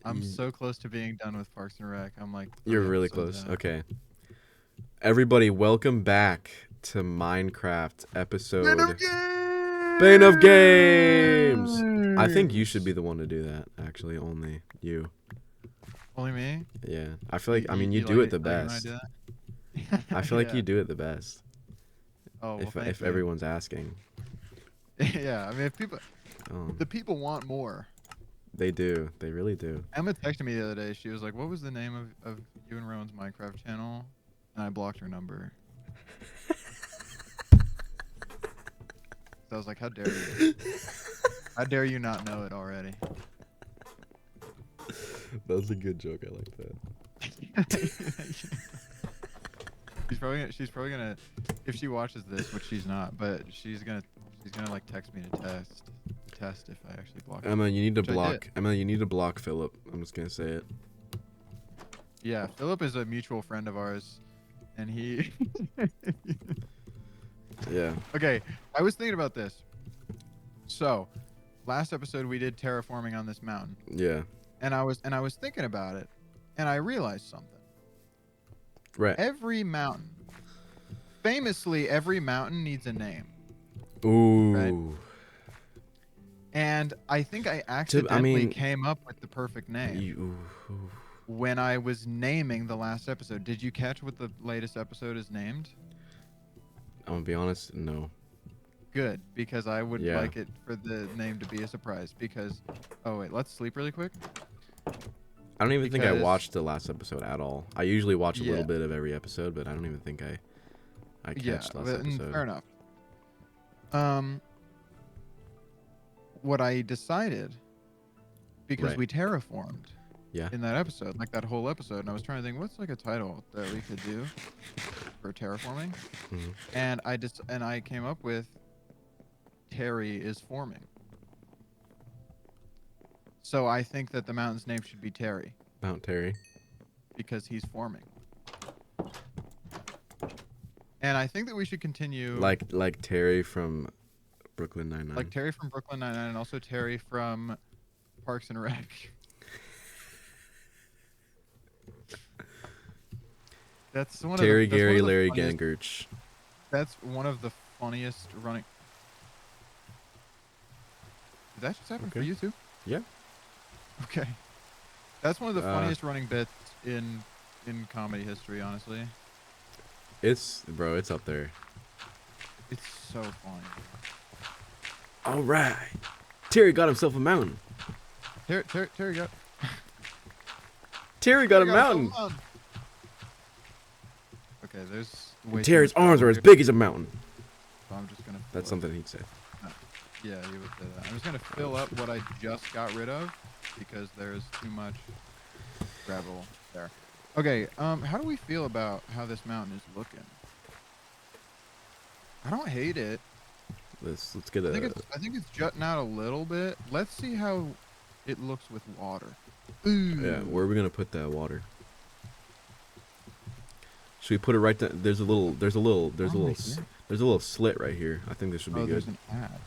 I'm so close to being done with Parks and Rec. I'm like You're 3 really episodes close. out. Okay. Everybody, welcome back to Minecraft Band of episode Games! Bane of Games. I think you should be the one to do that, actually. Only you. Only me? Yeah. I feel like, I mean, you You do it like the when I best. do that? I feel like Yeah. you do it the best. Oh, well, thank If you. everyone's asking. Yeah, I mean, if the people want more. They do. They really do. Emma texted me the other day. She was like, "What was the name of you and Rowan's Minecraft channel?" And I blocked her number. So I was like, "How dare you? How dare you not know it already?" That was a good joke. I like that. She's probably gonna if she watches this, which she's not, but she's gonna like text me to test if I actually block her. Emma, you need to Which I did. block. Emma, you need to block Philip. I'm just gonna say it. Yeah, Philip is a mutual friend of ours, and he. Yeah. Okay, I was thinking about this. So, last episode we did terraforming on this mountain, Yeah. and I was thinking about it, and I realized something. Right. Famously, every mountain needs a name. Ooh. Right? And I think I accidentally came up with the perfect name when I was naming the last episode. Did you catch what the latest episode is named? I'm gonna be honest, no. Good, because I would like it for the name to be a surprise. Because, oh wait, let's sleep really quick. I don't even think I watched the last episode at all. I usually watch a little Yeah. bit of every episode, but I don't even think I catched last episode. Fair enough. What I decided, because we terraformed in that episode, like that whole episode, and I was trying to think, what's like a title that we could do for terraforming? And I came up with Terry is forming. So I think that the mountain's name should be Terry. Mount Terry. Because he's forming. And I think that we should continue. Like Terry from Brooklyn Nine-Nine. Like Terry from Brooklyn Nine-Nine, and also Terry from Parks and Rec. That's one Terry, of the, Gary, one of the Larry, funniest, Gangerch. That's one of the funniest running. Did that just happen for you too? Yeah. Okay. That's one of the funniest running bits in comedy history, honestly. It's up there. It's so funny. All right. Terry got himself a mountain. Terry got. Terry got a mountain. Okay, there's. Terry's arms are as big as a mountain. So I'm just gonna. That's something he'd say. Yeah, he would say that. I'm just gonna fill up what I just got rid of because there's too much gravel there. Okay, how do we feel about how this mountain is looking? I don't hate it. Let's get a. I think it's jutting out a little bit. Let's see how it looks with water. Ooh. Yeah, where are we gonna put that water? Should we put it right down? There's a little slit right here. I think this should be good. There's an ad.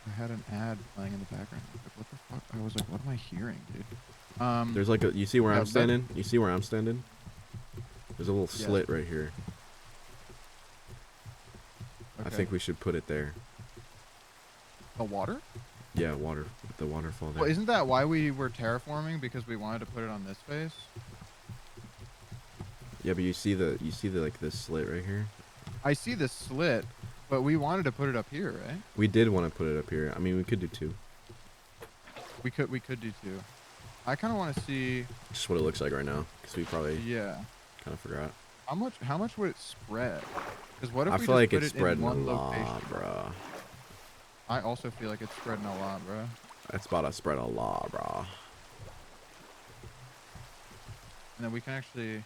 I had an ad playing in the background. Like, what the fuck? I was like, what am I hearing, dude? There's like a. You see where I'm standing? You see where I'm standing? There's a little slit right here. Okay. I think we should put it there. The water? Yeah, water. The waterfall there. Well, isn't that why we were terraforming? Because we wanted to put it on this space? Yeah, but you see the like this slit right here? I see the slit, but we wanted to put it up here, right? We did want to put it up here. I mean, we could do two. We could do two. I kind of want to see just what it looks like right now, because we probably kind of forgot. How much would it spread? Because what if I we feel just like put it's it spreading in one a lot, location? bro. I also feel like it's spreading a lot, bro. It's about to spread a lot, bro. And then we can actually.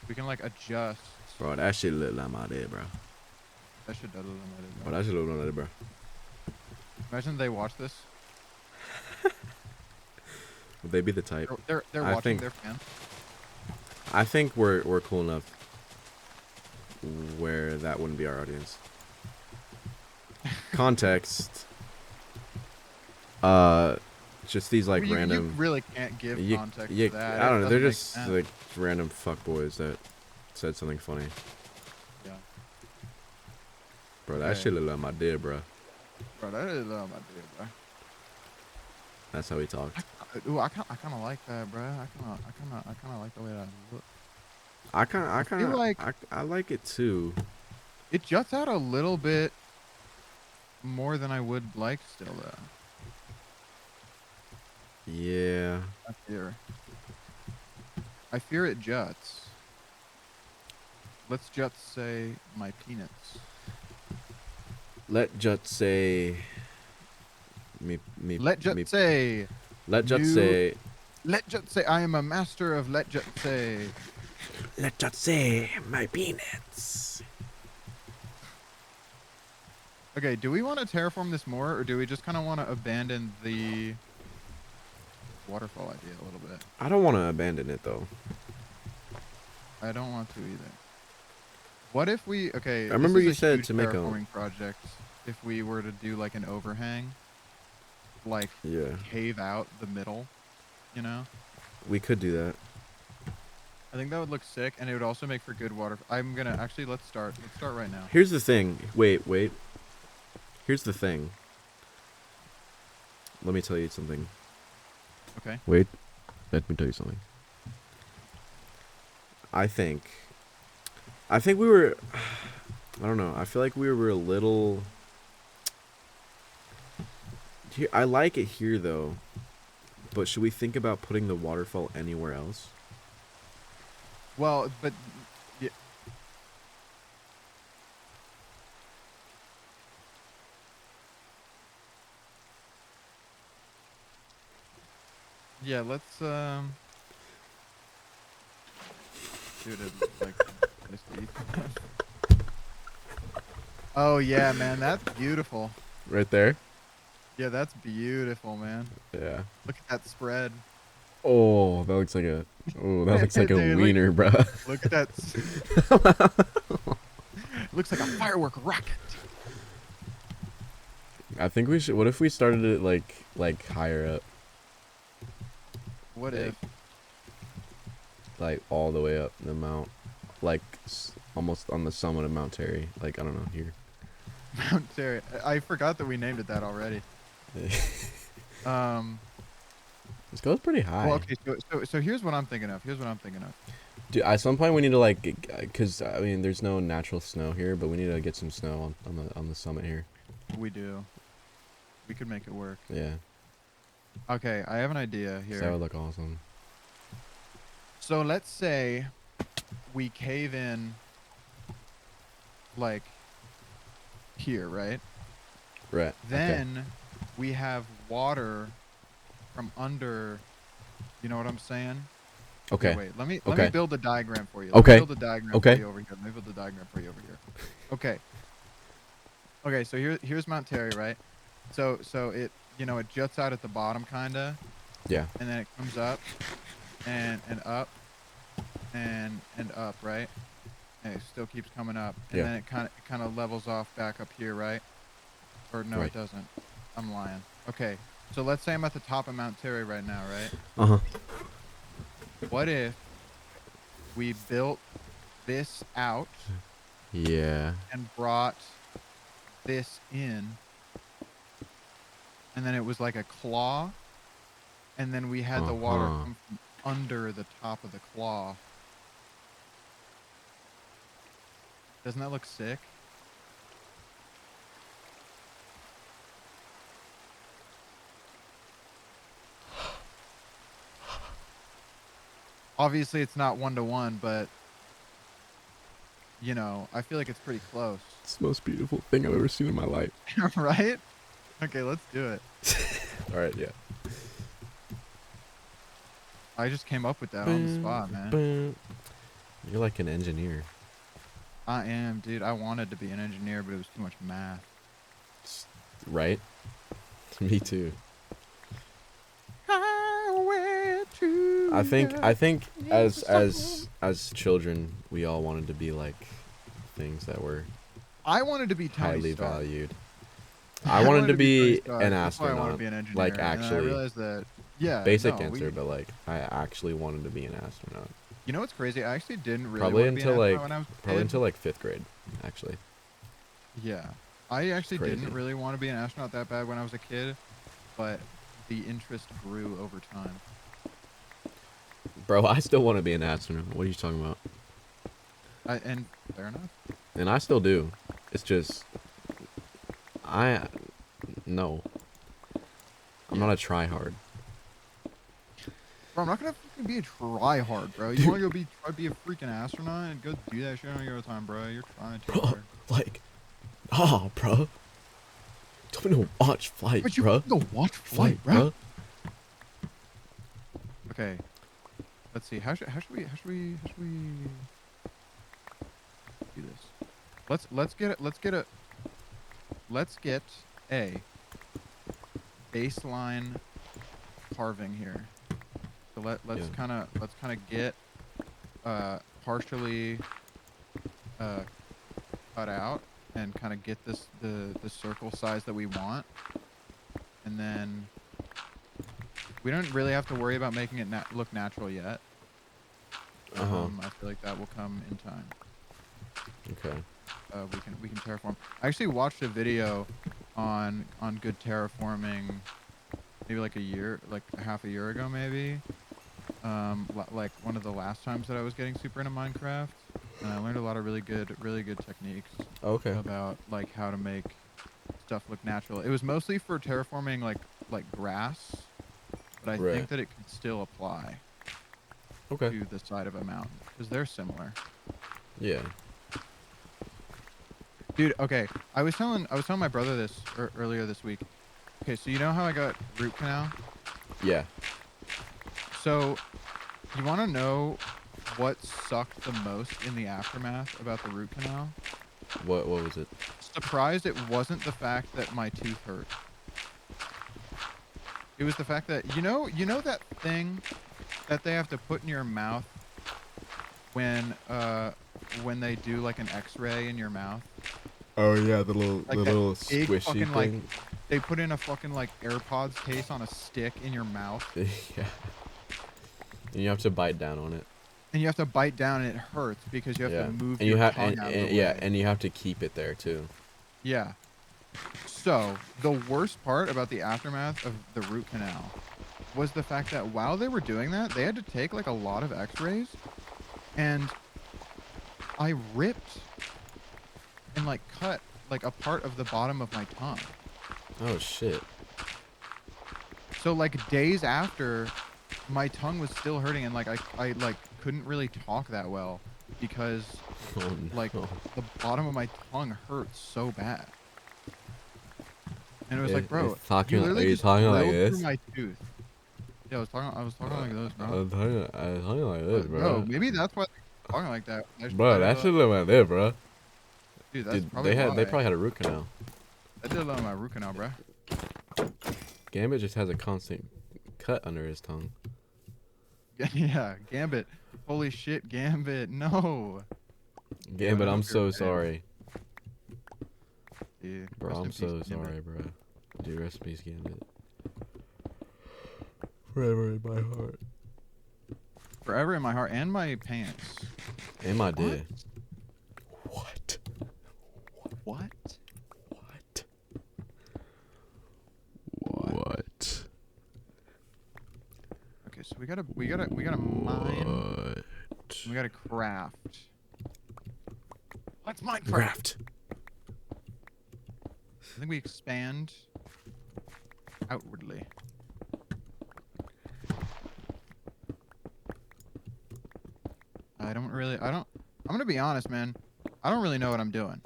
We can like adjust. Bro, that shit look like my day, bro. That shit does look like it, bro. That shit look like it, bro. Imagine they watch this. Would they be the type? They're watching their fans. I think we're cool enough where that wouldn't be our audience. Context. just these like random. You really can't give context to that. I don't know. They're just like random fuckboys that said something funny. Yeah. Bro, that shit look like my dad, bro. Bro, that is my dude, bro. That's how he talked. I kind of like that, bro. I kind of like the way that looks. I like it too. It juts out a little bit more than I would like still, though. Yeah. I fear it juts. Let's just say my peanuts. Let just say Let just say I am a master of let just say. Let just say my peanuts. Okay, do we want to terraform this more, or do we just kind of want to abandon the waterfall idea a little bit? I don't want to abandon it though. I don't want to either. What if we? Okay, I remember you said to make a terraforming project. If we were to do like an overhang, like cave out the middle, you know? We could do that. I think that would look sick, and it would also make for good water. I'm gonna actually let's start. Let's start right now. Here's the thing. Wait. Here's the thing. Let me tell you something. Okay. Wait. Let me tell you something. I think we were. I don't know. I feel like we were a little. Here, I like it here though, but should we think about putting the waterfall anywhere else? Well, but yeah. Yeah, let's do it like this deep. Oh yeah, man, that's beautiful. Right there? Yeah, that's beautiful, man. Yeah. Look at that spread. Oh, that looks like a Dude, wiener, bro. Look at that. Looks like a firework rocket. I think we should. What if we started it like higher up? What if? Like all the way up the mount, like almost on the summit of Mount Terry. Like I don't know here. Mount Terry. I forgot that we named it that already. This goes pretty high. Well, okay, so here's what I'm thinking of. Dude, at some point we need to like, cause I mean, there's no natural snow here, but we need to get some snow on the summit here. We do. We could make it work. Yeah. Okay, I have an idea here. That would look awesome. So let's say we cave in, like, here, right? Right. Then we have water from under. You know what I'm saying? Okay. Wait. Let me build a diagram for you. Okay. Let me build a diagram for you over here. Let me build a diagram for you over here. Okay. Okay. So here's Mount Terry, right? So it it juts out at the bottom, kinda. Yeah. And then it comes up, and up, and up, right? And it still keeps coming up, and then it kind of levels off back up here, right? Or no, it doesn't. I'm lying. Okay. So let's say I'm at the top of Mount Terry right now, right? Uh-huh. What if we built this out? Yeah. And brought this in, and then it was like a claw, and then we had the water come from under the top of the claw. Doesn't that look sick? Obviously, it's not 1-to-1, but I feel like it's pretty close. It's the most beautiful thing I've ever seen in my life. Right? Okay, let's do it. All right, yeah. I just came up with that on the spot, man. You're like an engineer. I am, dude. I wanted to be an engineer, but it was too much math. Right? Me too. I think as children we all wanted to be like things that were I wanted to be highly valued. I wanted to be an That's why I want to astronaut. be an engineer. Like, And then I actually. realized that, yeah, Basic no, answer, but like, I actually wanted to be an astronaut. You know what's crazy? I actually didn't really Probably want to be an until astronaut like, when I was a probably kid. until like 5th grade, actually. Yeah. I actually Crazy. didn't really want to be an astronaut that bad when I was a kid, but the interest grew over time. Bro, I still want to be an astronaut. What are you talking about? And fair enough. And I still do. It's just, no. I'm not a try-hard. Bro, I'm not gonna fucking be a try-hard, bro. You wanna go try to be a freaking astronaut and go do that shit on your own time, bro. You're trying to, Bro, like, bro. Tell me to watch flight, but you bro. go watch flight, bro. Okay. Let's see. How should we do this? Let's get a baseline carving here. So let's kind of get partially cut out and kind of get the circle size that we want, and then we don't really have to worry about making it look natural yet. I feel like that will come in time. Okay. We can terraform. I actually watched a video on good terraforming maybe like half a year ago maybe. Like one of the last times that I was getting super into Minecraft, and I learned a lot of really good techniques. Okay. About like how to make stuff look natural. It was mostly for terraforming like grass, but I think that it could still apply. Okay. To the side of a mountain because they're similar. Yeah. Dude, okay. I was telling my brother this earlier this week. Okay, so you know how I got root canal? Yeah. So, you want to know what sucked the most in the aftermath about the root canal? What was it? Surprised it wasn't the fact that my tooth hurt. It was the fact that you know that thing that they have to put in your mouth when they do like an X-ray in your mouth. Oh yeah, the little squishy fucking, thing. like, they put in a fucking like AirPods case on a stick in your mouth. Yeah. And you have to bite down on it. And you have to bite down, and it hurts because you have to move and your tongue out of the way. Yeah, and you have to keep it there too. Yeah. So the worst part about the aftermath of the root canal was the fact that while they were doing that, they had to take like a lot of X-rays, and I ripped and like cut like a part of the bottom of my tongue. Oh shit. So like days after, my tongue was still hurting, and like I like couldn't really talk that well because like the bottom of my tongue hurt so bad. And it was like, bro, you literally just drilled through my tooth. Yeah, I was talking like this, bro. I was talking like this, bro. Bro, maybe that's why they're talking like that. Bro, that shit look like that, bro. Dude, that's probably why. They probably had a root canal. I did a lot of my root canal, bro. Gambit just has a constant cut under his tongue. Yeah, Gambit. Holy shit, Gambit. No. Gambit, I'm so sorry. Dude, bro, I'm so sorry, bro. Dude, rest in peace, Gambit. Forever in my heart. Forever in my heart and my pants. And my dick. What? What? What? What? Okay, so we gotta mine. What? We gotta craft. Let's Minecraft. I think we expand outwardly. I'm gonna be honest, man. I don't really know what I'm doing.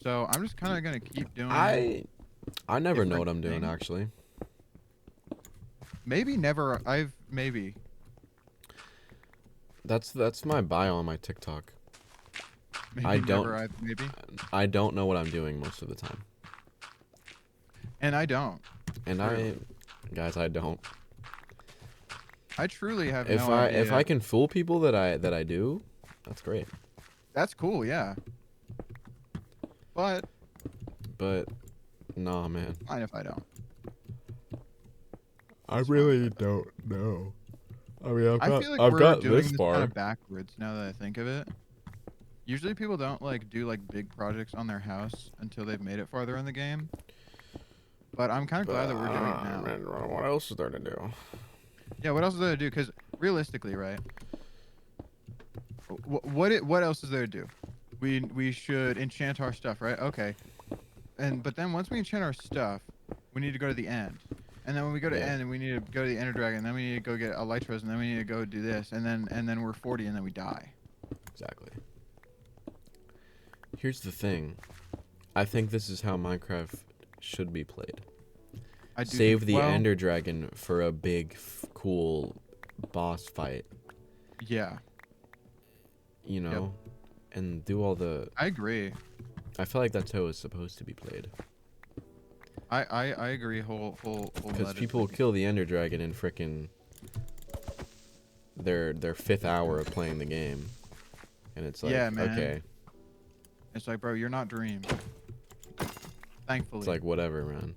So I'm just kind of gonna keep doing. I never know what I'm doing, actually. Maybe never. Maybe. That's my bio on my TikTok. Maybe I don't know what I'm doing most of the time. And I don't. And guys, I don't. I truly have no idea. If I can fool people that I do, that's great. That's cool, yeah. But but nah, man. Fine if I don't. I really don't know. I mean, I feel like I've we're got doing this this far. kind of backwards now that I think of it. Usually people don't like do like big projects on their house until they've made it farther in the game. But I'm kind of glad that we're doing it now. Man, what else is there to do? Yeah, what else is there to do? Because realistically, right? What else is there to do? We should enchant our stuff, right? Okay. But then once we enchant our stuff, we need to go to the end. And then when we go to end, we need to go to the Ender Dragon. And then we need to go get Elytras, and then we need to go do this, and then we're 40, and then we die. Exactly. Here's the thing. I think this is how Minecraft should be played. Save the Ender Dragon for a big, cool boss fight. Yeah. You know, and do all the. I agree. I feel like that's how it's supposed to be played. I agree whole. Because people kill the Ender Dragon in frickin' their 5th hour of playing the game, and it's like, okay. It's like, bro, you're not Dream. Thankfully. It's like, whatever, man.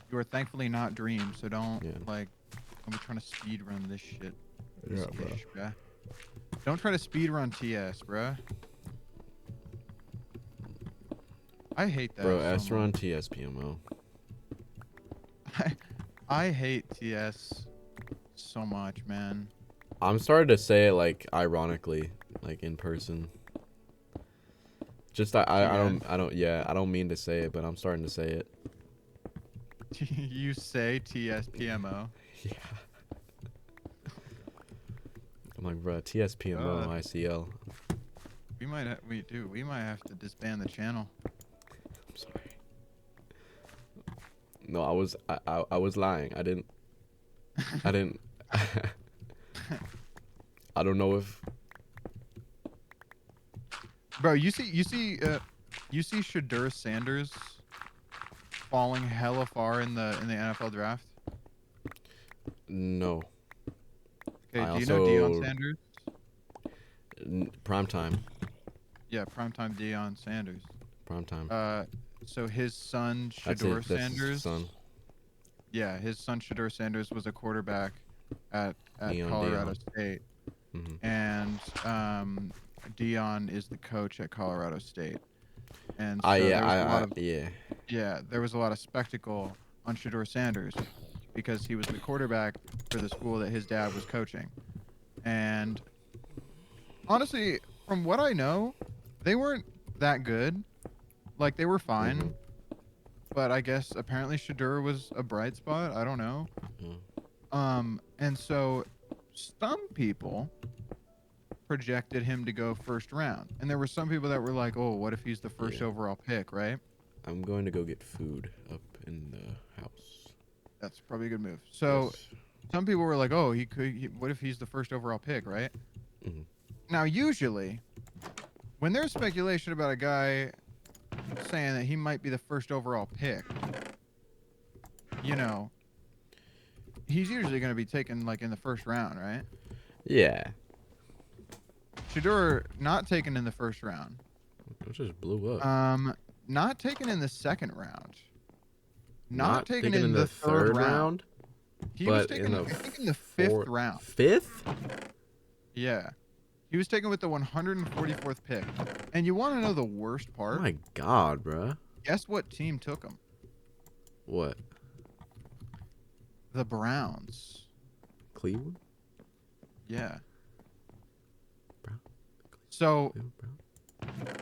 You are thankfully not Dream, so don't like. Don't be trying to speed run this shit. Yeah, bro. Bruh. Don't try to speed run TS, bruh. I hate that. Bro, Esteron TS PMO. I hate TS so much, man. I'm starting to say it like ironically, like in person. Just I don't mean to say it, but I'm starting to say it. You say TS PMO? Yeah. I'm like, bro, TS PMO ICL. We might have to disband the channel. I'm sorry. No, I was lying. I didn't I don't know if Bro, you see Shadur Sanders falling hella far in the NFL draft? No. Okay, do you know Deion Sanders? Primetime. Yeah, primetime Deion Sanders. Primetime. So his son Shadur Sanders. Son. Yeah, his son Shadur Sanders was a quarterback at Colorado State, and Deion is the coach at Colorado State. And so there was a lot of spectacle on Shadur Sanders because he was the quarterback for the school that his dad was coaching. And honestly, from what I know, they weren't that good. Like, they were fine. But I guess apparently Shadur was a bright spot. I don't know. And so some people projected him to go first round. And there were some people that were like, oh, what if he's the first overall pick, right? I'm going to go get food up in the house. That's probably a good move. So some people were like, oh, what if he's the first overall pick, right? Now, usually, when there's speculation about a guy saying that he might be the first overall pick, you know, he's usually going to be taken like in the first round, right? Yeah. Shadur not taken in the first round. It just blew up. Not taken in the second round. Not taken in the third round. He was taken, I think, in the fifth round. Fifth? Yeah. He was taken with the 144th pick. And you want to know the worst part? Oh my god, bruh. Guess what team took him? What? The Browns. Cleveland? Yeah. Brown? So,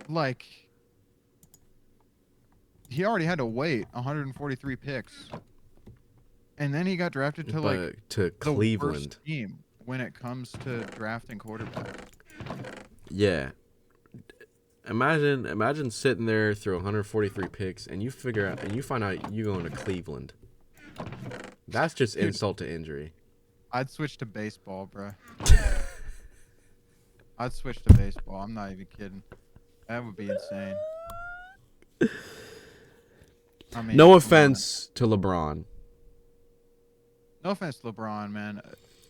like, he already had to wait 143 picks. And then he got drafted to, to Cleveland. The worst team when it comes to drafting quarterback. Yeah. Imagine sitting there through 143 picks and you find out you going to Cleveland. That's just insult to injury. I'd switch to baseball, bro. I'd switch to baseball. I'm not even kidding. That would be insane. I mean, no offense to LeBron. No offense to LeBron, man.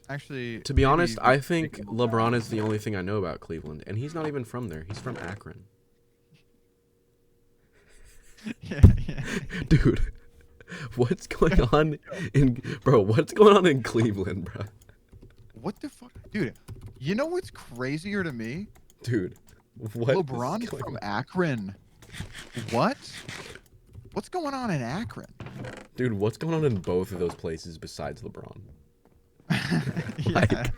Actually, to be honest, I think LeBron is the only thing I know about Cleveland, and he's not even from there. He's from Akron. Yeah, yeah. Dude, what's going on what's going on in Cleveland, bro? What the fuck? Dude, you know what's crazier to me? Dude, what is LeBron going from on? Akron. What? What's going on in Akron? Dude, what's going on in both of those places besides LeBron? Yeah.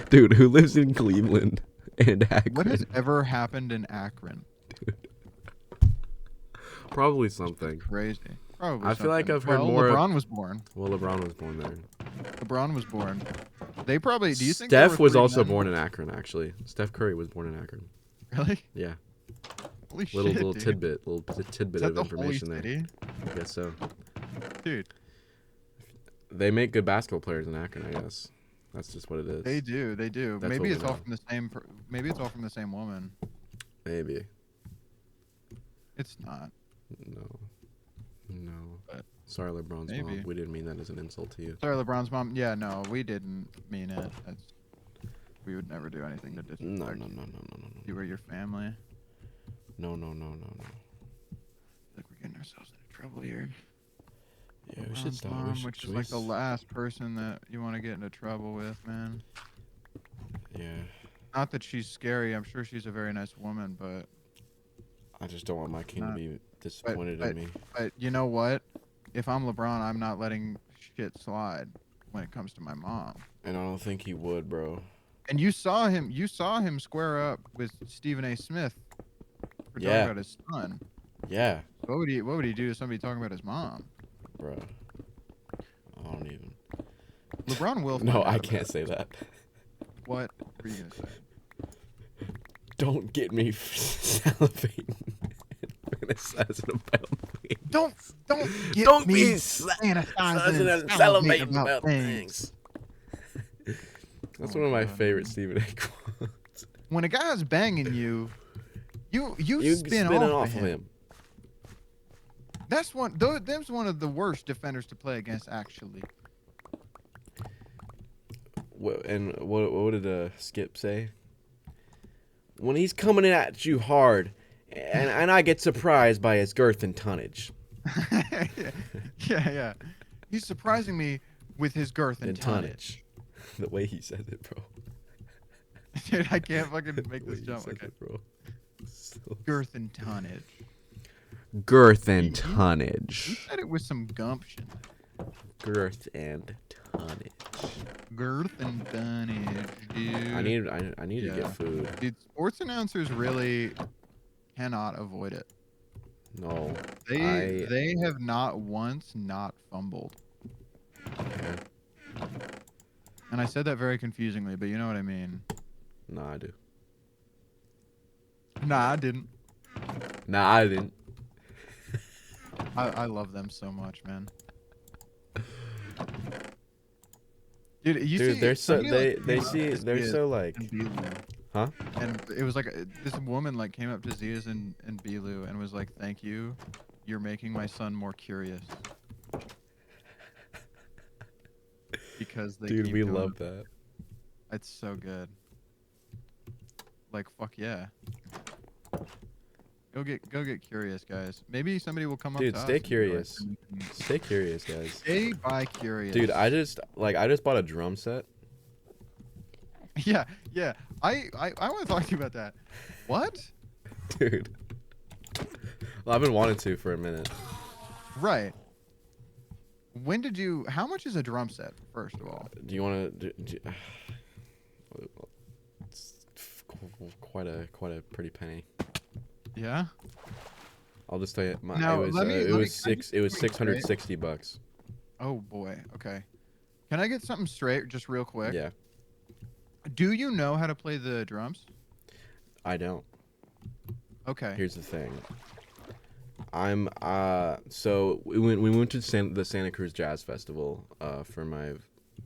Dude, who lives in Cleveland and Akron? What has ever happened in Akron? Dude. Probably something. Crazy. Probably I feel like I've heard well, more. LeBron was born. Well, LeBron was born there. LeBron was born. They probably. Do you think Steph was 3 also men? born in Akron, actually. Steph Curry was born in Akron. Really? Yeah. Holy Little shit, tidbit Is of that the information holy there. city? I guess so. Dude. They make good basketball players in Akron, I guess. That's just what it is. They do. They do. That's Maybe what it's we all know. from the same. Maybe it's all from the same woman. Maybe. It's not. No. But Sorry, LeBron's maybe. mom. We didn't mean that as an insult to you. Sorry, LeBron's mom. Yeah, no, we didn't mean it. We would never do anything to disrespect No. you or your family. No. Like we're getting ourselves into trouble here. Yeah, we should LeBron's stop. mom, which is like the last person that you want to get into trouble with, man. Yeah. Not that she's scary. I'm sure she's a very nice woman, but I just don't want my king to be disappointed in me. But you know what? If I'm LeBron, I'm not letting shit slide when it comes to my mom. And I don't think he would, bro. And you saw him square up with Stephen A. Smith for talking about his son. Yeah. What would he do to somebody talking about his mom? Bro. I don't even. LeBron will. No, I can't say that. What were you gonna say? Don't get me salivating. Fantasizing about things. Don't get Don't me be fantasizing salivating about things. That's one of my favorite Stephen A. quotes. When a guy's banging you, you spin off of him. That's one of the worst defenders to play against, actually. What did Skip say? When he's coming at you hard, and I get surprised by his girth and tonnage. Yeah. He's surprising me with his girth and tonnage. The way he says it, bro. Dude, I can't fucking make this jump. Okay. Bro. Girth and tonnage. Girth and tonnage. You said it with some gumption. Girth and tonnage. Girth and tonnage, dude. I need to get food. Dude, sports announcers really cannot avoid it. No. They have not once not fumbled. Okay. And I said that very confusingly, but you know what I mean. No, I do. Nah, I didn't. Nah, I didn't. I love them so much, man. Dude, they're so like, huh? And it was like this woman like came up to Zia's and Bilu and was like, "Thank you, you're making my son more curious." Because they Dude, keep we doing love it. that. It's so good. Like fuck yeah. Go get curious, guys. Maybe somebody will come up. Dude, to stay us curious. And be like, Stay curious, guys. Stay by curious. Dude, I just bought a drum set. Yeah. I want to talk to you about that. What? Dude. Well, I've been wanting to for a minute. Right. When did you? How much is a drum set? First of all. Do you want to? It's quite a pretty penny. Yeah. I'll just tell you. It was $660. Oh boy. Okay. Can I get something straight, just real quick? Yeah. Do you know how to play the drums? I don't. Okay. Here's the thing. So we went to the Santa Cruz Jazz Festival for my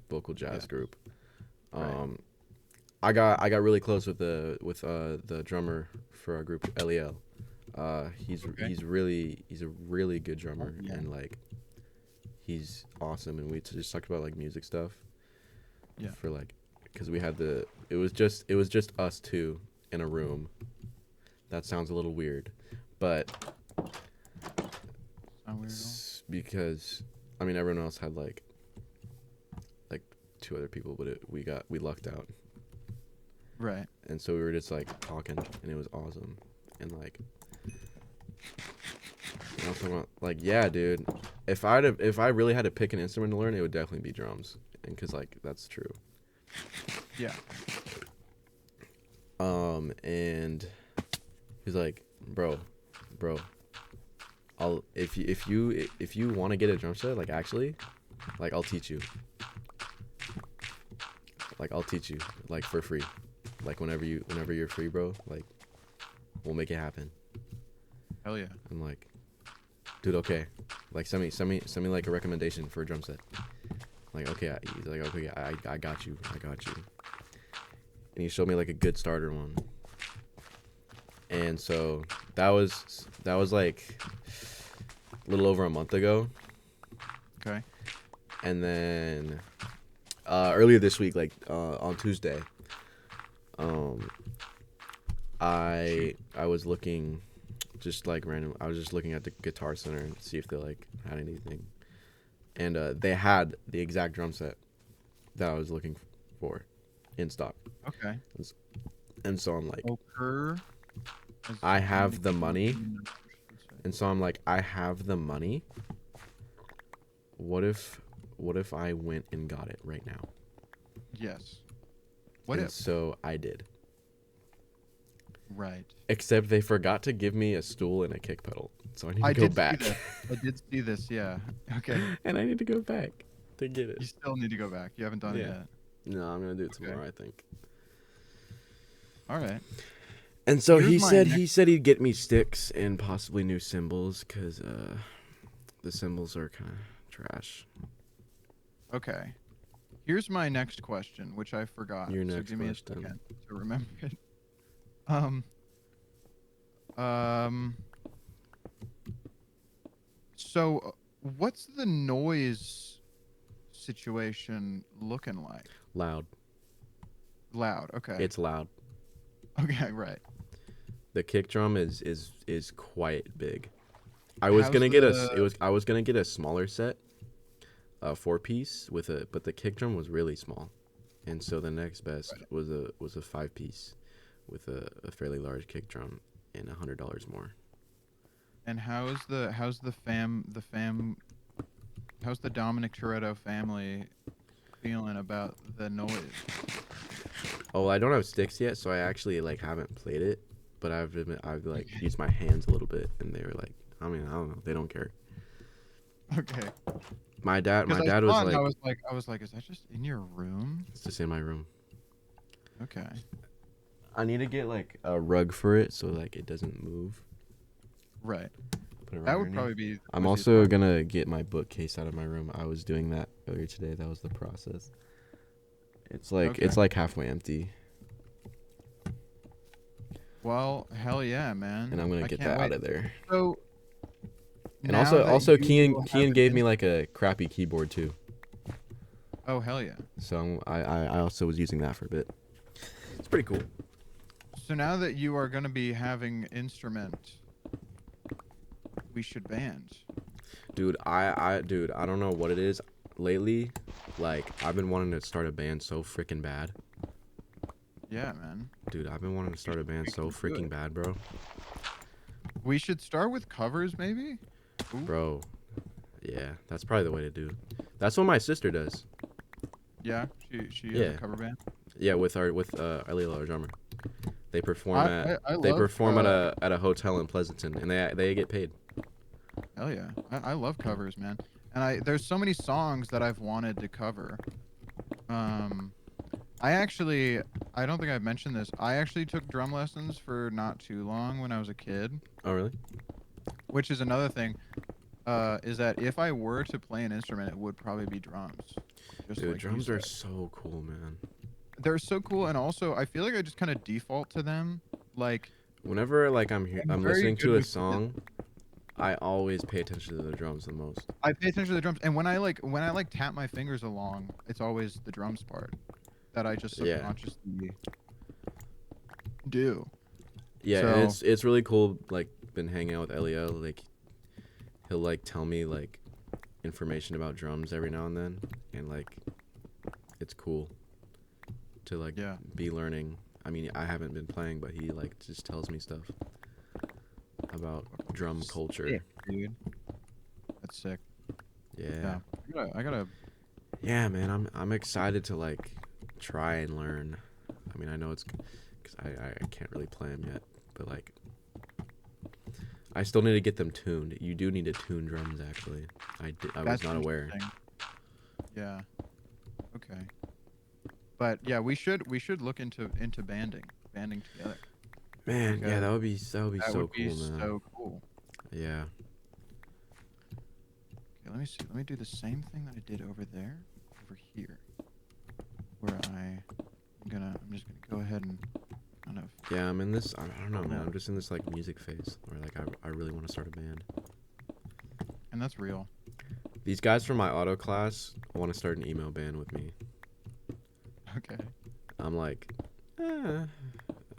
local jazz group. Right. I got really close with the drummer for our group, Lel. He's a really good drummer, and like he's awesome, and we just talked about like music stuff. Yeah. For like, because we had it was just us two in a room. That sounds a little weird, but not weird at all. Because I mean everyone else had like 2 other people, but we lucked out. Right. And so we were just like talking, and it was awesome. And like, I was talking about, like, yeah, dude. If I really had to pick an instrument to learn, it would definitely be drums, and because like that's true. Yeah. And he's like, bro, if you want to get a drum set, like actually, like I'll teach you. Like I'll teach you, like for free. Like whenever you're free, bro, like we'll make it happen. Hell yeah. I'm like, dude, okay. Like send me like a recommendation for a drum set. Like okay, he's like okay, I got you. And he showed me like a good starter one. And so that was like a little over a month ago. Okay. And then earlier this week, like on Tuesday, I was looking, just like random. I was just looking at the Guitar Center and see if they like had anything, and they had the exact drum set that I was looking for in stock. Okay. And so I'm like, Poker. I have the money, and so I'm like, I have the money. What if I went and got it right now? Yes. What and if? So I did. Right. Except they forgot to give me a stool and a kick pedal, so I need to go back. I did see this. Yeah. Okay. And I need to go back to get it. You still need to go back. You haven't done it yet. No, I'm gonna do it tomorrow, I think. All right. And so he said he'd get me sticks and possibly new cymbals, because the cymbals are kind of trash. Okay. Here's my next question, which I forgot. Your next give me question. a second to remember it. So what's the noise situation looking like? Loud. Loud. Okay. It's loud. Okay. Right. The kick drum is quite big. I was gonna get a smaller set, 4-piece but the kick drum was really small, and so the next best was a 5-piece with a fairly large kick drum and $100 more. And how's the Dominic Toretto family feeling about the noise? Oh, I don't have sticks yet, so I actually like haven't played it, but I've like used my hands a little bit, and they were like, I mean, I don't know, they don't care. Okay. My dad was like, I was like, is that just in your room? It's just in my room. Okay. I need to get like a rug for it so like it doesn't move. Right. Put it that would probably be. I'm also gonna get my bookcase out of my room. I was doing that earlier today. That was the process. It's like halfway empty. Well, hell yeah, man. And I'm gonna get that out of there. So. And also Kian gave me like a crappy keyboard too. Oh hell yeah. So I also was using that for a bit. It's pretty cool. So now that you are gonna be having instrument, we should band. Dude, I don't know what it is. Lately, like I've been wanting to start a band so freaking bad. Yeah, man. Dude, I've been wanting to start a band so freaking bad, bro. We should start with covers, maybe. Ooh. Bro, yeah, that's probably the way to do. That's what my sister does. Yeah, she has a cover band. Yeah, with Lila, our drummer. They perform at a hotel in Pleasanton, and they get paid. Hell yeah, I love covers, man. And there's so many songs that I've wanted to cover. I don't think I've mentioned this. I actually took drum lessons for not too long when I was a kid. Oh really? Which is another thing. Is that if I were to play an instrument, it would probably be drums. Dude, like drums are so cool, man. They're so cool, and also I feel like I just kind of default to them. Like whenever like I'm listening to a song, I always pay attention to the drums the most. I pay attention to the drums, and when I tap my fingers along, it's always the drums part that I just subconsciously do. Yeah, so, and it's really cool. Like been hanging out with Elio. Like he'll like tell me like information about drums every now and then, and like it's cool to like be learning. I mean, I haven't been playing, but he like just tells me stuff about drum culture. Sick, dude. That's sick. Yeah. I gotta. Yeah, man. I'm excited to like try and learn. I mean, I know it's because I can't really play them yet, but like I still need to get them tuned. You do need to tune drums, actually. I was not aware. Yeah. Okay. But yeah, we should look into banding together. Man, yeah, that would be so cool, man. So cool. Yeah. Okay, let me see. Let me do the same thing that I did over there, over here, where I'm just gonna go ahead and kind of. Yeah, I'm in this. I don't know, man. I'm just in this like music phase where like I really want to start a band. And that's real. These guys from my auto class want to start an emo band with me. Okay. I'm like,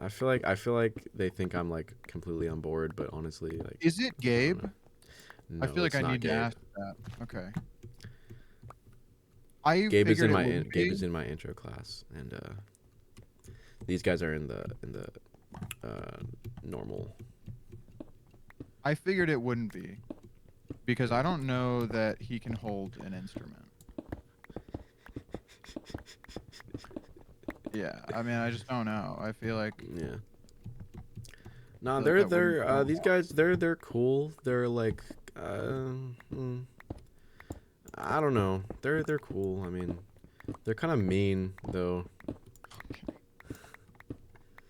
I feel like they think I'm like completely on board, but honestly, like. Is it Gabe? No, I feel like I need to ask that. Okay. Gabe is in my intro class, and these guys are in the normal. I figured it wouldn't be, because I don't know that he can hold an instrument. Yeah, I mean, I just don't know. I feel like. Yeah. No, they're these guys. They're cool. They're like, I don't know. They're cool. I mean, they're kind of mean though.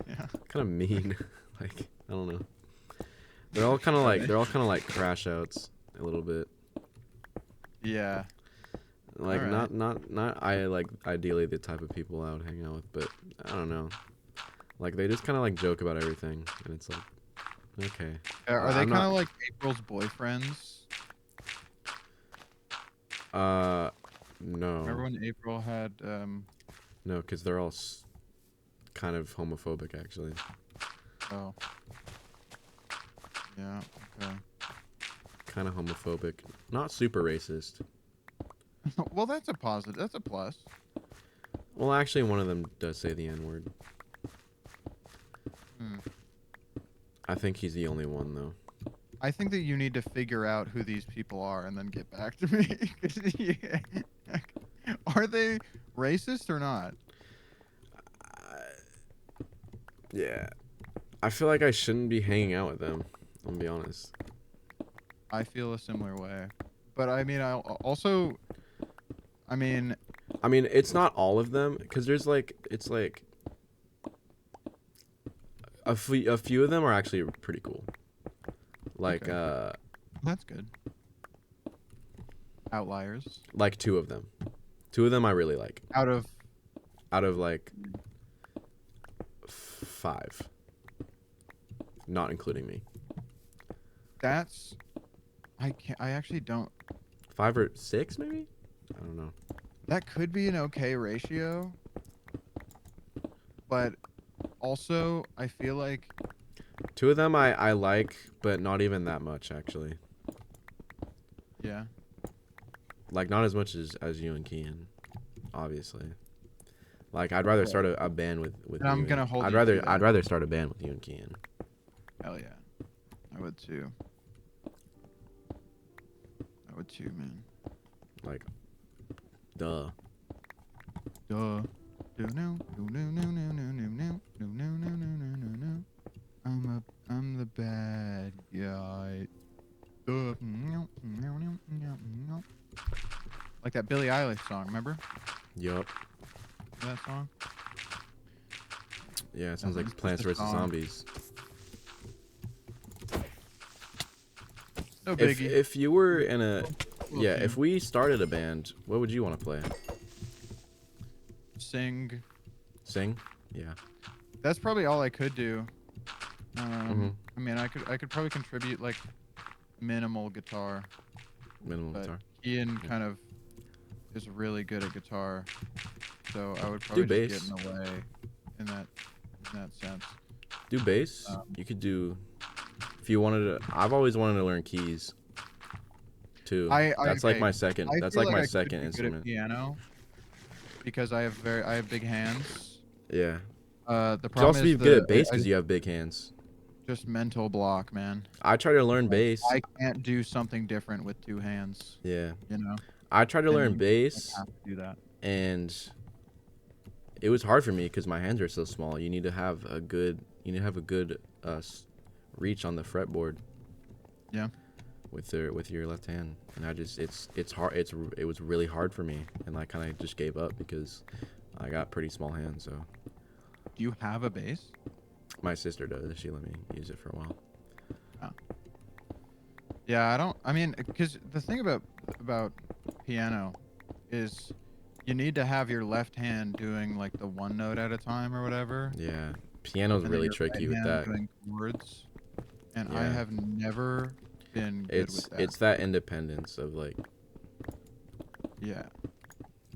Yeah. Kind of mean. Like, I don't know. They're all kind of like crash outs a little bit. Yeah. Like not I like ideally the type of people I would hang out with, but I don't know. Like they just kind of like joke about everything, and it's like, okay. Are they kind of like April's boyfriends? No. Remember when April had No, because they're all kind of homophobic, actually. Oh. Yeah. Okay. Kind of homophobic, not super racist. Well, that's a positive. That's a plus. Well, actually, one of them does say the N-word. I think he's the only one, though. I think that you need to figure out who these people are and then get back to me. Yeah. Are they racist or not? Yeah. I feel like I shouldn't be hanging out with them. I'll be honest. I feel a similar way. But I mean, I mean, it's not all of them, because there's like, it's like a few of them are actually pretty cool. Like, okay. That's good. Outliers. Like 2 of them. 2 of them I really like. Out of like 5. Not including me. That's, I actually don't. 5 or 6 maybe? I don't know. That could be an okay ratio. But also, I feel like 2 of them I like, but not even that much, actually. Yeah. Like, not as much as you and Kian, obviously. Like, I'd rather start a band with you. I'm gonna hold. I'd rather start a band with you and Kian. Hell yeah, I would too. I would too, man. Like, duh. Duh. No. I'm the bad guy. Like that Billie Eilish song, remember? Yup. That song? Yeah, it sounds like Plants vs. Zombies. No biggie. If you were in a... Yeah, if we started a band, what would you want to play? Sing? Yeah. That's probably all I could do. I mean, I could probably contribute like minimal guitar. Guitar. Ian kind of is really good at guitar, so I would probably just get in the way in that sense. Do bass. You could do if you wanted to. I've always wanted to learn keys. too. That's like Okay. my second. I That's feel like like my I could second be good at instrument. piano because I have big hands. Yeah. The You could problem also is be good the at bass I because you have big hands. just mental block, man. I try to learn Like bass. I can't do something different with two hands, Yeah. you know? I tried to And learn you like bass, have to do that. and it was hard for me because my hands are so small. You need to have a good. You need to have a good reach on the fretboard. Yeah. With your left hand, and I just it's hard. It was really hard for me, and I kind of just gave up because I got pretty small hands. So. Do you have a bass? My sister does. She let me use it for a while. Oh. Yeah, I don't. I mean, because the thing about piano is you need to have your left hand doing like the one note at a time or whatever, Yeah, piano's and then really your right tricky with hand that. doing chords. And I Yeah, have never been good with that. it's that independence of like. Yeah,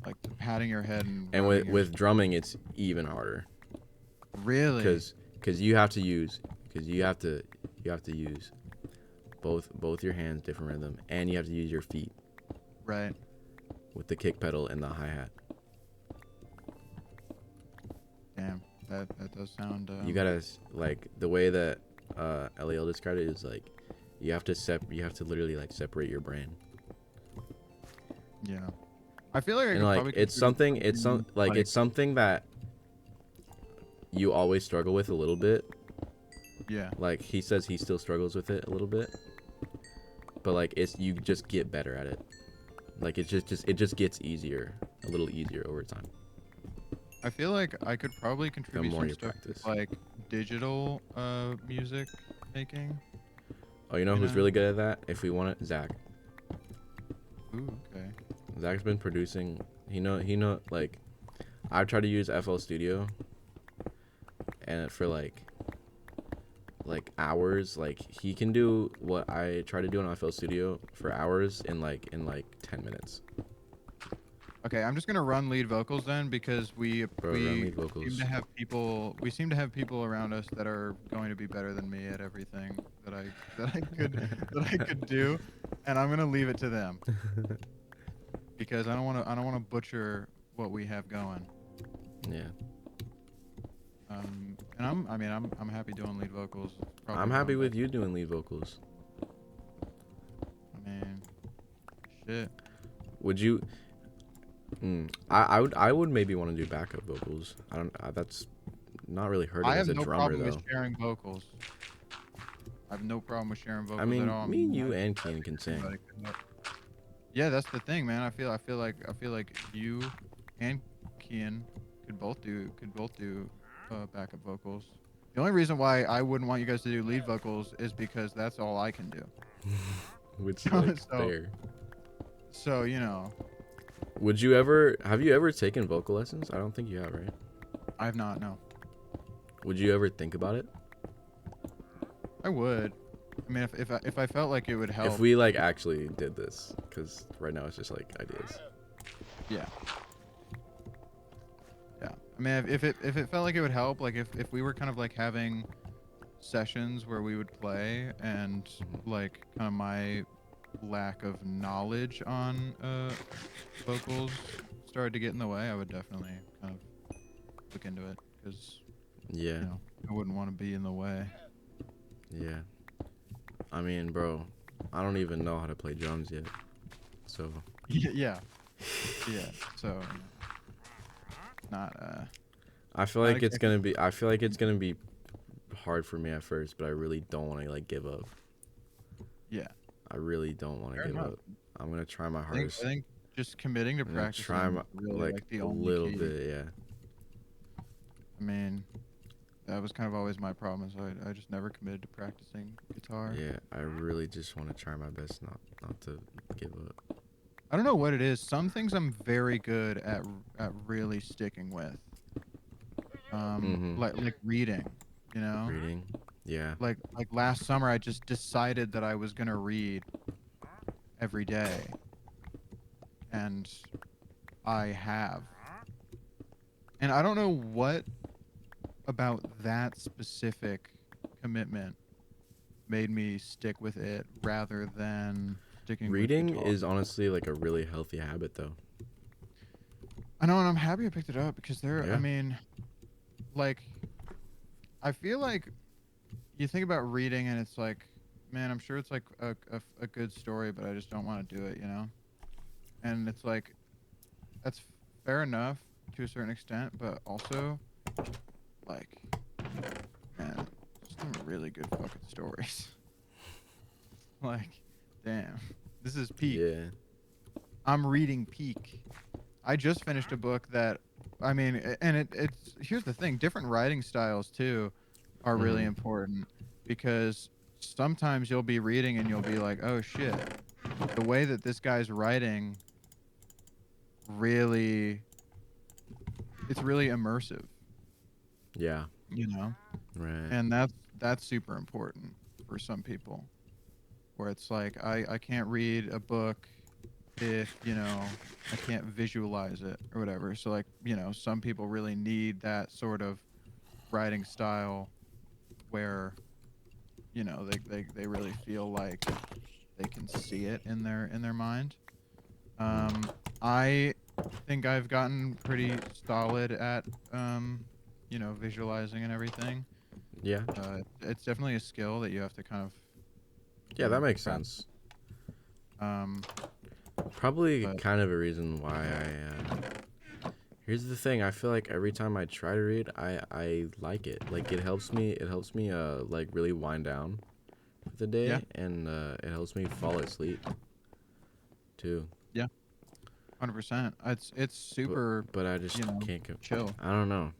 like patting your head And rubbing with drumming, it's even harder. Really? Because you have to use both your hands, different rhythm, and you have to use your feet. Right. With the kick pedal and the hi-hat. Damn, that does sound. You gotta like the way that Lel described it is like you have to literally like separate your brain. Yeah, I feel like I and could like probably it's something that you always struggle with a little bit. Yeah. Like he says he still struggles with it a little bit, but like you just get better at it. Like it just gets easier, a little easier over time. I feel like I could probably contribute The more some you stuff practice. with, like music making. Oh, you know who's really good at that? If we want it, Zach. Ooh, okay. Zach's been producing. He know like I've tried to use FL Studio, and for like hours, like he can do what I try to do on FL Studio for hours in like 10 minutes. Okay, I'm just gonna run lead vocals then because we seem to have people around us that are going to be better than me at everything that I could do, and I'm gonna leave it to them because I don't want to butcher what we have going. Yeah. And I'm happy doing lead vocals. I'm happy with you doing lead vocals. I mean, shit. Would you? I would maybe want to do backup vocals. I don't. That's not really heard of as a drummer though. I have no problem with sharing vocals. I have no problem with sharing vocals I mean, at all. me and you and Keen can sing. Yeah, that's the thing, man. I feel like you and Kian could both do backup vocals. The only reason why I wouldn't want you guys to do lead vocals is because that's all I can do. Which is like fair. So, you know. Have you ever taken vocal lessons? I don't think you have, right? I have not, no. Would you ever think about it? I would. I mean, if I felt like it would help. If we like actually did this, because right now it's just like ideas. Yeah. Yeah. I mean, if it felt like it would help, like if we were kind of like having sessions where we would play and like kind of my lack of knowledge on vocals started to get in the way, I would definitely kind of look into it because yeah, you know, I wouldn't want to be in the way. Yeah. I mean, bro, I don't even know how to play drums yet. So. Yeah. Yeah. So. Not. I feel like it's gonna be. I feel like it's gonna be hard for me at first, but I really don't want to like give up. Yeah. I really don't want to give up. I'm gonna try my hardest. I think just committing to practice. Try my really like a little bit, yeah. I mean, that was kind of always my problem. Is I just never committed to practicing guitar. Yeah, I really just want to try my best not to give up. I don't know what it is. Some things I'm very good at really sticking with. Like reading, you know. Reading, yeah. Like last summer, I just decided that I was gonna read every day, and I have. And I don't know what about that specific commitment made me stick with it rather than sticking with Reading guitar. is honestly like a really healthy habit, though. I know, and I'm happy I picked it up because I Yeah. mean, like, I feel like you think about reading and it's like, man, I'm sure it's like a good story, but I just don't want to do it, you know? And it's like, that's fair enough to a certain extent, but also, like, man, some really good fucking stories. Like, damn, this is peak. Yeah. I'm reading peak. I just finished a book that, I mean, and it's here's the thing: different writing styles too are really Mhm. important because sometimes you'll be reading and you'll be like, oh shit, the way that this guy's writing really, it's really immersive, Yeah. you know, Right. and that's super important for some people. Where it's like I can't read a book if I can't visualize it or whatever. So like some people really need that sort of writing style where they really feel like they can see it in their mind. Mm. I think I've gotten pretty solid at visualizing and everything. Yeah. It's definitely a skill that you have to kind of Yeah, that makes practice. sense. Um, Probably but kind of a reason why here's the thing. I feel like every time I try to read, I like it. Like it helps me like really wind down for the yeah, day, and it helps me fall asleep too. yeah, 100%. It's But super, but I just you know, can't. chill. I don't know.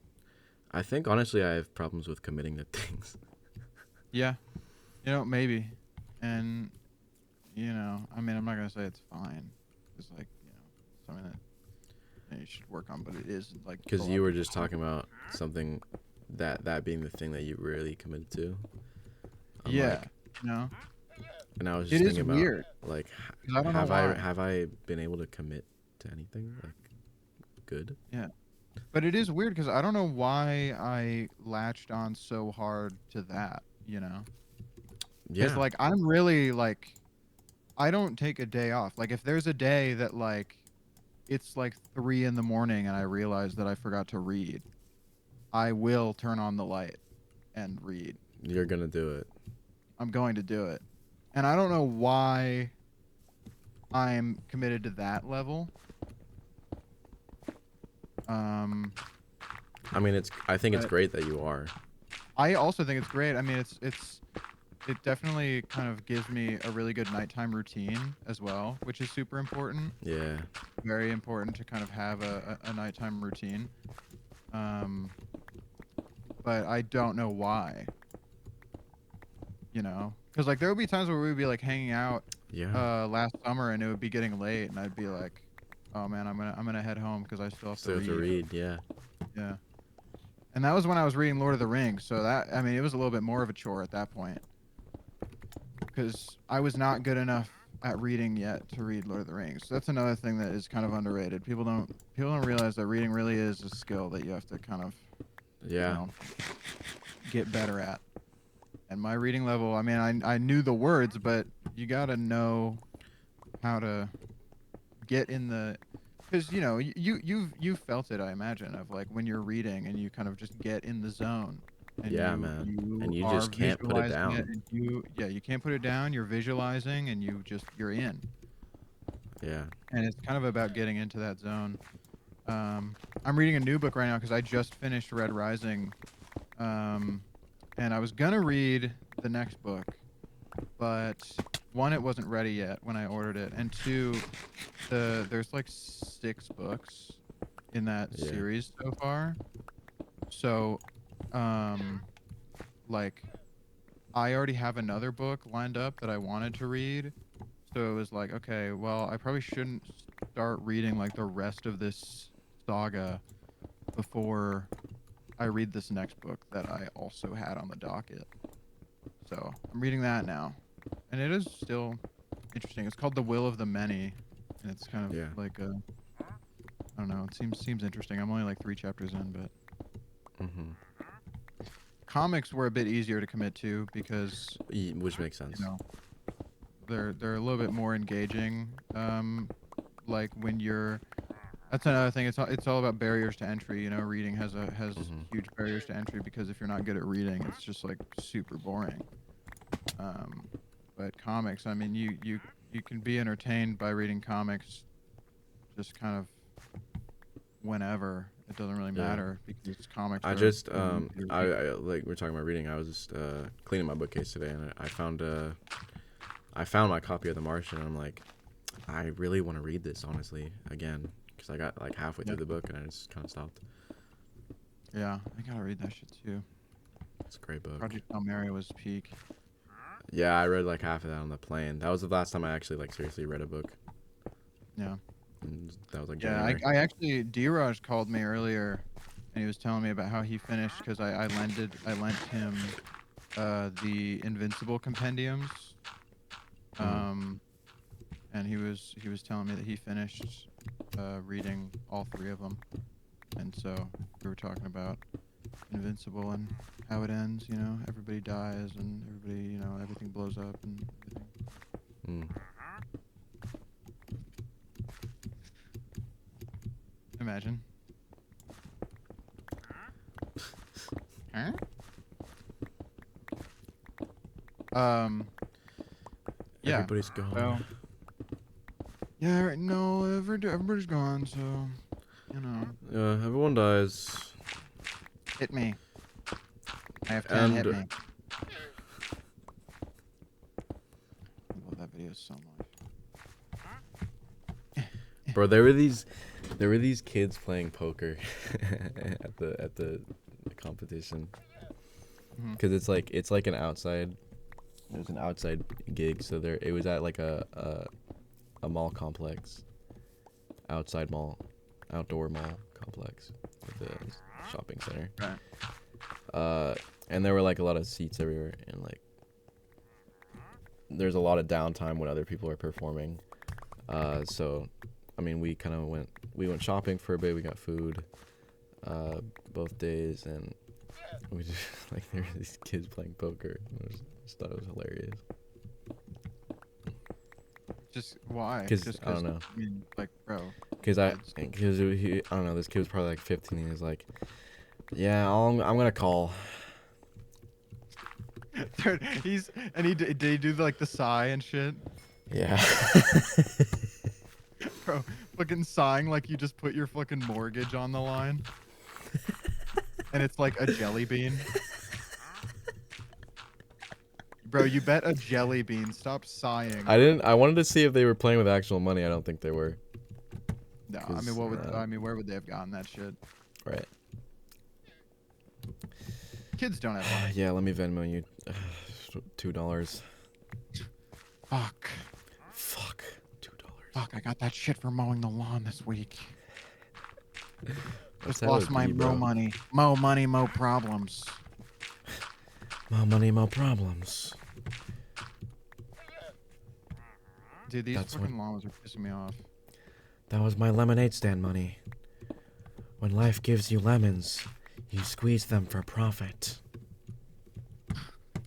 I think honestly, I have problems with committing to things. Yeah, maybe. And I mean, I'm not gonna say it's fine. It's like, something that you should work on, but it is like a Because lot you of were people just talking about something that being the thing that you really committed to. I'm yeah, like, you know, and I was it just is thinking about weird like, 'cause I don't know why. have I been able to commit to anything like good? Yeah, but it is weird because I don't know why I latched on so hard to that. Because Yeah, like I'm really like I don't take a day off. Like if there's a day that like it's like 3 in the morning and I realize that I forgot to read, I will turn on the light and read. you're gonna do it. I'm going to do it. And I don't know why I'm committed to that level. Um, I mean, I think it's but great that you are. I also think it's great. I mean, it definitely kind of gives me a really good nighttime routine as well, which is super important. Yeah, Very important to kind of have a nighttime routine. Um, but I don't know why, because like there would be times where we'd be like hanging out yeah. last summer and it would be getting late and I'd be like, oh man, I'm gonna head home because I still have to Still have to read. read. Yeah, Yeah. And that was when I was reading Lord of the Rings, so that I mean it was a little bit more of a chore at that point because I was not good enough at reading yet to read Lord of the Rings. So that's another thing that is kind of underrated. People don't realize that reading really is a skill that you have to kind of, you yeah, know, get better at. And my reading level, I mean, I knew the words, but you got to know how to get in the because you felt it, I imagine, of like when you're reading and you kind of just get in the zone and yeah, you man. And you you are just can't put it visualizing it down. and you can't put it down, you're visualizing and you're in. Yeah, And it's kind of about getting into that zone. I'm reading a new book right now because I just finished Red Rising, um, and I was gonna read the next book, but one, it wasn't ready yet when I ordered it, and two, there's like 6 books in that yeah, series so far. So, um, like I already have another book lined up that I wanted to read. So it was like, okay, well, I probably shouldn't start reading like the rest of this saga before I read this next book that I also had on the docket. So I'm reading that now. And it is still interesting. It's called The Will of the Many. And it's kind of yeah. like I don't know, it seems interesting. I'm only like 3 chapters in, but Mhm. comics were a bit easier to commit to because, Which makes you sense. know, they're a little bit more engaging. Like when you're, that's another thing. It's all about barriers to entry. You know, reading has huge barriers to entry because if you're not good at reading, it's just like super boring. But comics, I mean, you can be entertained by reading comics, just kind of whenever. It doesn't really matter because comics. I just I like we're talking about reading. I was just cleaning my bookcase today, and I found my copy of The Martian, and I'm like, I really want to read this honestly again because I got like halfway through the book and I just kind of stopped. Yeah, I gotta read that shit too. It's a great book. Project Hail Mary was peak. Yeah, I read like half of that on the plane. That was the last time I actually like seriously read a book. Yeah. And that was like January. I actually D-Raj called me earlier, and he was telling me about how he finished because I lent him the Invincible compendiums. And he was telling me that he finished reading all 3 of them, and so we were talking about Invincible and how it ends. You know, everybody dies and everybody, you know, everything blows up and everything. Imagine. Huh? Yeah. Everybody's gone. Well, yeah, right. No, everybody's gone, so, you know. Yeah, everyone dies. Hit me. I have 10, hit me. I love that video so much. Bro, there were these kids playing poker at the competition. Because it's like an outside. There's an outside gig, so it was at like a mall complex, outdoor mall complex at the shopping center. Right. And there were like a lot of seats everywhere, and like there's a lot of downtime when other people are performing. So, I mean, we went shopping for a bit. We got food, both days, and we just like there were these kids playing poker. I just thought it was hilarious. Just why? Because I don't know. I mean, like, bro. Because I don't know. This kid was probably like 15. He was like, "Yeah, I'm gonna call." Dude, did he do like the sigh and shit? Yeah. Bro, fucking sighing like you just put your fucking mortgage on the line. And it's like a jelly bean. Bro, you bet a jelly bean. Stop sighing. I wanted to see if they were playing with actual money. I don't think they were. No, I mean, where would they have gotten that shit? Right. Kids don't have money. Yeah, let me Venmo you $2. Fuck. $2. Fuck, I got that shit for mowing the lawn this week. Just What's lost my mow money. Mow money, mow problems. More money, more problems. Dude, these fucking llamas are pissing me off. That was my lemonade stand money. When life gives you lemons, you squeeze them for profit.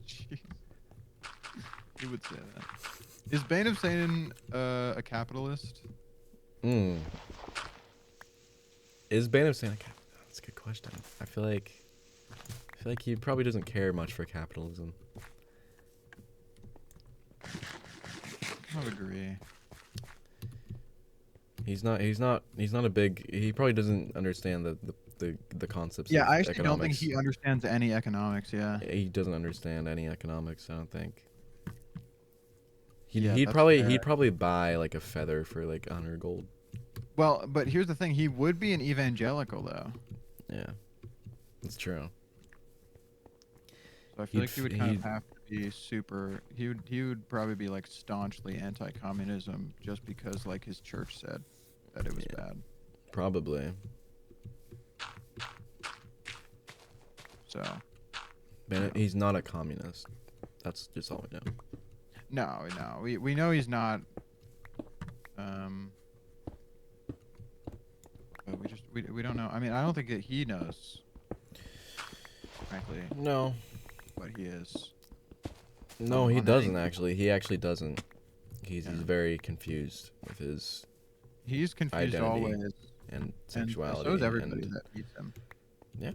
Jeez. Who would say that? Is Bane of Satan a capitalist? Is Bane of Satan a capitalist? That's a good question. I feel like he probably doesn't care much for capitalism. I would agree. He's not a big. He probably doesn't understand the concepts. Yeah, of I actually economics. don't think he understands any economics. Yeah. He doesn't understand any economics. I don't think. Yeah, he'd probably buy like a feather for like 100 gold. Well, but here's the thing: he would be an evangelical, though. Yeah, that's true. So I feel like he would kind of have to be super. He would probably be like staunchly anti-communism just because like his church said that it was bad. Probably. So. He's not a communist. That's just all we know. No, we know he's not. But we don't know. I mean, I don't think that he knows. Frankly. No. What he is. No, he doesn't actually. He actually doesn't. He's very confused with his He's confused identity always. and sexuality. And so is everybody that meets him. Yeah.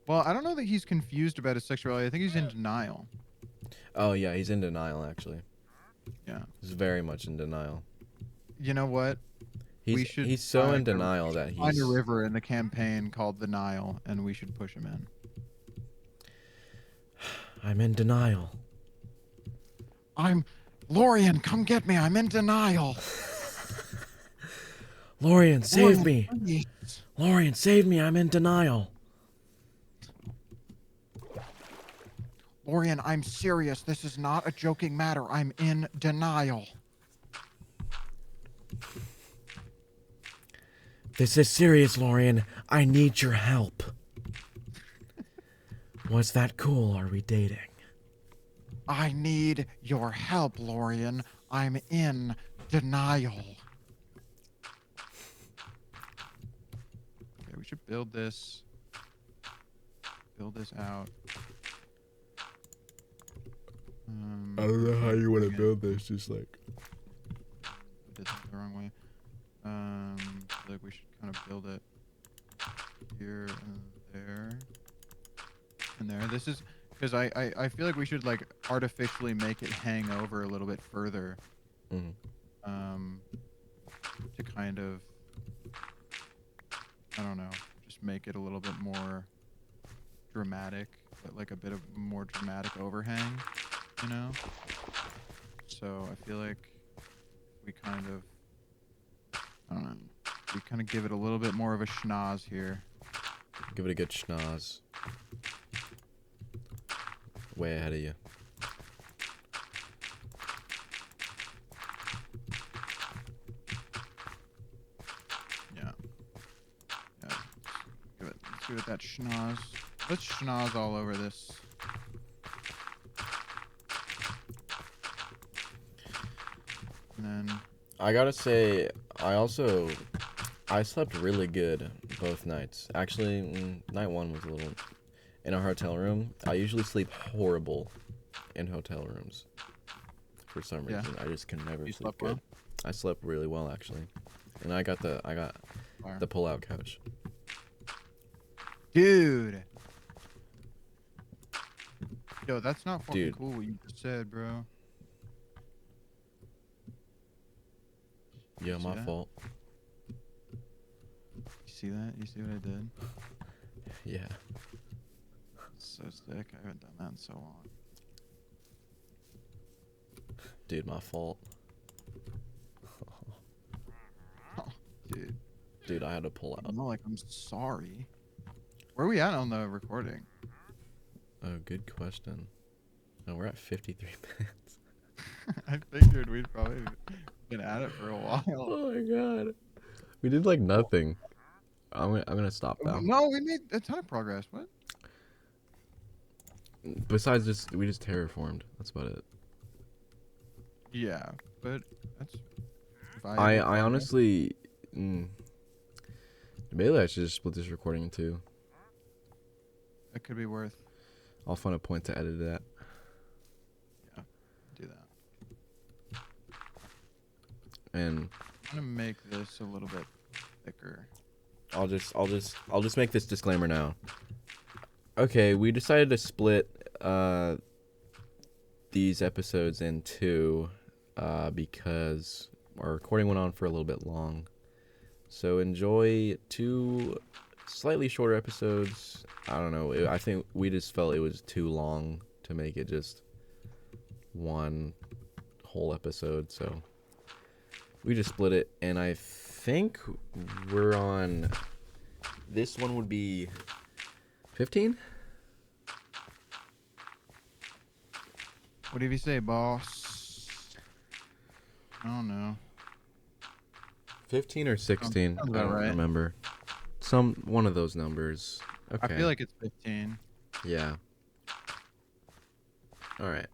Well, I don't know that he's confused about his sexuality. I think he's in denial. Oh, yeah, he's in denial, actually. Yeah. He's very much in denial. You know what? He's so in denial that he's... find a river in the campaign called the Nile, and we should push him in. I'm in denial. Lorian, come get me. I'm in denial. Lorian, save me. Please. Lorian, save me. I'm in denial. Lorian, I'm serious. This is not a joking matter. I'm in denial. This is serious, Lorian. I need your help. What's that cool? Are we dating? I need your help, Lorian. I'm in denial. Okay, we should build this out. I don't know how you want to build this, just like... I did that the wrong way. I feel like we should kind of build it here and there. And there. This is... Because I feel like we should, like, artificially make it hang over a little bit further. Mm-hmm. To kind of... I don't know. Just make it a little bit more dramatic. But, like, a bit of more dramatic overhang. You know? So I feel like we kind of, I don't know, we kind of give it a little bit more of a schnoz here. Give it a good schnoz. Way ahead of you. Yeah. Let's give it that schnoz. Let's schnoz all over this. And then I gotta say, I slept really good both nights. Actually, night one was a little... In our hotel room, I usually sleep horrible in hotel rooms. For some reason, I just can never sleep good. Well? I slept really well, actually. And I got the pull-out couch. Dude! Yo, that's not fucking cool what you just said, bro. Yeah, my fault. You see that? You see what I did? Yeah. So sick. I haven't done that in so long. Dude, my fault. Oh, dude. Dude, I had to pull out. No, like, I'm sorry. Where are we at on the recording? Oh, good question. No, we're at 53 minutes. I figured we'd probably been at it for a while. Oh my god. We did like nothing. I'm gonna stop now. No, we made a ton of progress. What? Besides we just terraformed. That's about it. Yeah, but that's... I honestly... maybe I should just split this recording in two. That could be worth... I'll find a point to edit that. Yeah, do that. And I'm gonna make this a little bit thicker. I'll just make this disclaimer now. Okay, we decided to split these episodes in two because our recording went on for a little bit long. So enjoy two slightly shorter episodes. I don't know. I think we just felt it was too long to make it just one whole episode. So we just split it. And I think we're on... This one would be 15? What did he say, boss? I don't know. 15 or 16? I don't remember. One of those numbers. Okay. I feel like it's 15. Yeah. All right.